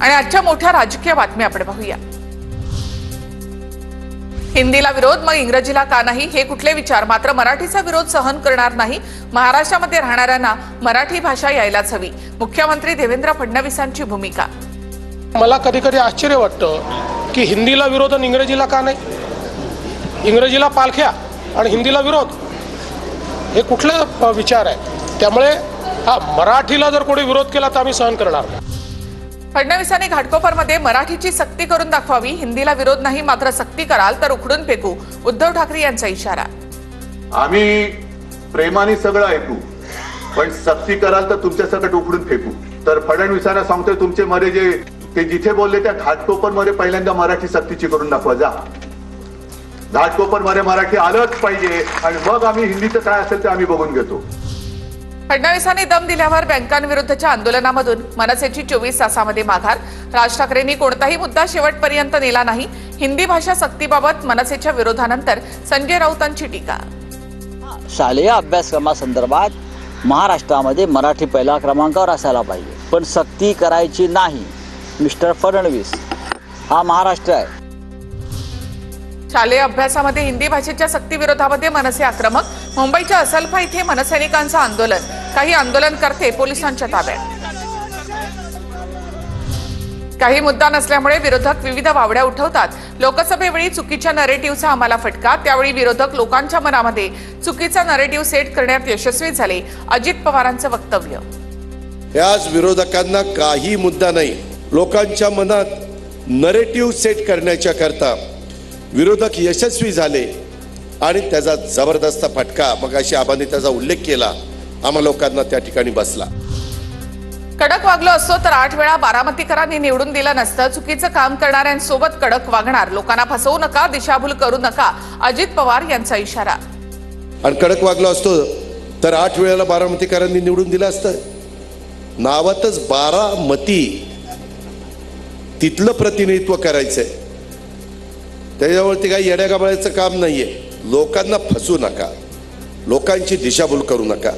आणि आजच्या मोठ्या राजकीय बातम्या आपण पाहूया। हिंदीला विरोध मग इंग्रजीला का नाही हे कुठले विचार, मात्र मराठीचा विरोध सहन करणार नाही। महाराष्ट्रामध्ये राहणाऱ्यांना मराठी भाषा यायलाच हवी, मुख्यमंत्री देवेंद्र फडणवीसांची भूमिका। मला कधी कधी आश्चर्य वाटतं की हिंदीला विरोध आणि इंग्रजीला का नाही, इंग्रजीला पालख्या आणि हिंदीला विरोध, हे कुठले विचार आहे? त्यामुळे मराठीला जर कोणी विरोध केला तर आम्ही सहन करणार नाही। फडणवीसांनी घाटकोपरमध्ये मराठीची सक्ती करून दाखवावी, हिंदीला विरोध नाही मात्र सक्ती कराल तर उखडून फेकू, उद्धव ठाकरे यांचा इशारा। आम्ही प्रेमाने सगळं ऐकू पण सक्ती कराल तर तुमच्या सकट उखडून फेकू। तर फडणवीसांना सांगतोय, तुमचे मरे जे ते जिथे बोलले त्या घाटकोपर मध्ये पहिल्यांदा मराठी सक्तीची करून दाखवा। जा घाटकोपर मध्ये मराठी आलंच पाहिजे आणि मग आम्ही हिंदीचं काय असेल ते आम्ही बघून घेतो। फडणवीसांनी दम दिल्यावर बँकांविरुद्धच्या आंदोलनामधून मनसेची 24 तासामध्ये माघार। राज ठाकरेंनी कोणताही मुद्दा शेवटपर्यंत नेला नाही। हिंदी भाषा सक्तीबाबत मनसेच्या विरोधानंतर संजय राऊतांची टीका। शालेय अभ्यासक्रमासंदर्भात महाराष्ट्रामध्ये मराठी पहिला क्रमांकावर असायला पाहिजे, पण सक्ती करायची नाही। मिस्टर फडणवीस, हा महाराष्ट्र आहे। शालेय अभ्यासामध्ये हिंदी भाषेच्या सक्ती विरोधामध्ये मनसे आक्रमक। मुंबईच्या असलफा इथे मनसैनिकांचं आंदोलन, काही आंदोलनकर्ते पोलिसांच्या ताब्यात। काही मुद्दा नसल्यामुळे विरोधक विविध वावड्या उठवतात। लोकसभेवेळी चुकीच्या नरेटिव्हचा आम्हाला फटका, त्यावेळी विरोधक लोकांच्या मनामध्ये चुकीचा नरेटिव्ह सेट करण्यात यशस्वी झाले, अजित पवारांचं वक्तव्य। याच विरोधकांना काही मुद्दा नाही, लोकांच्या मनात नरेटिव्ह सेट करण्याच्या करता विरोधक यशस्वी झाले आणि त्याचा जबरदस्त फटका, मग अशी आबांनी त्याचा उल्लेख केला, आम्हा लोकांना त्या ठिकाणी बसला। कडक वागलो असतो तर 8 वेळा बारामतीकरांनी निवडून दिलं नसतं। चुकीचं काम करणाऱ्यांसोबत कडक वागणार, लोकांना फसवू नका, दिशाभूल करू नका, अजित पवार यांचा इशारा। आणि कडक वागलो असतो तर 8 वेळेला बारामतीकरांनी निवडून दिलं असतं। नावातच बारामती, तिथलं प्रतिनिधित्व करायचंय, त्याच्यावरती काही येड्यागाबाळ्याचं काम नाहीये। लोकांना फसवू नका, लोकांची दिशाभूल करू नका।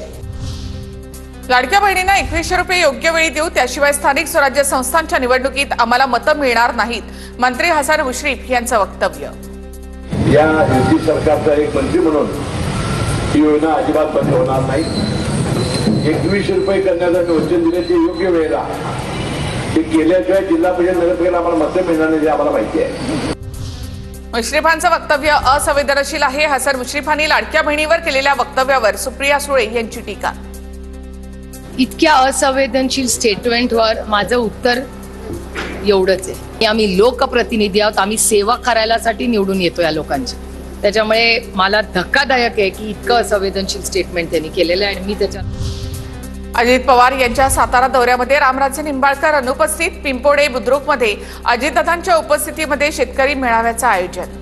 लाडक्या बहिणींना 2100 रुपये योग्य वेळी देऊ, त्याशिवाय स्थानिक स्वराज्य संस्थांच्या निवडणुकीत आम्हाला मतं मिळणार नाहीत, मंत्री हसन मुश्रीफ यांचं वक्तव्य। या युती सरकारचा एक मंत्री म्हणून ही योजना अजिबात बंद होणार नाही। 2100 रुपये करण्याचा वचन दिल्याचे योग्य वेळेला ते केल्याशिवाय जिल्हा परिषद नगरपालिकेला आम्हाला मतं मिळणार नाही, हे आम्हाला माहिती आहे। मुश्रीफांचं वक्तव्य असंवेदनशील आहे। हसन मुश्रीफांनी लाडक्या बहिणीवर केलेल्या वक्तव्यावर सुप्रिया सुळे यांची टीका। इतक्या असंवेदनशील स्टेटमेंटवर माझं उत्तर एवढंच आहे, आम्ही लोकप्रतिनिधी आहोत, आम्ही सेवा करायलासाठी निवडून येतो या लोकांची। त्याच्यामुळे मला धक्कादायक आहे की इतकं असंवेदनशील स्टेटमेंट त्यांनी केलेलं आहे आणि मी त्याच्या। अजित पवार यांच्या सातारा दौऱ्यामध्ये रामराजे निंबाळकर अनुपस्थित। पिंपोडे बुद्रुकमध्ये अजितदादांच्या उपस्थितीमध्ये शेतकरी मेळाव्याचं आयोजन।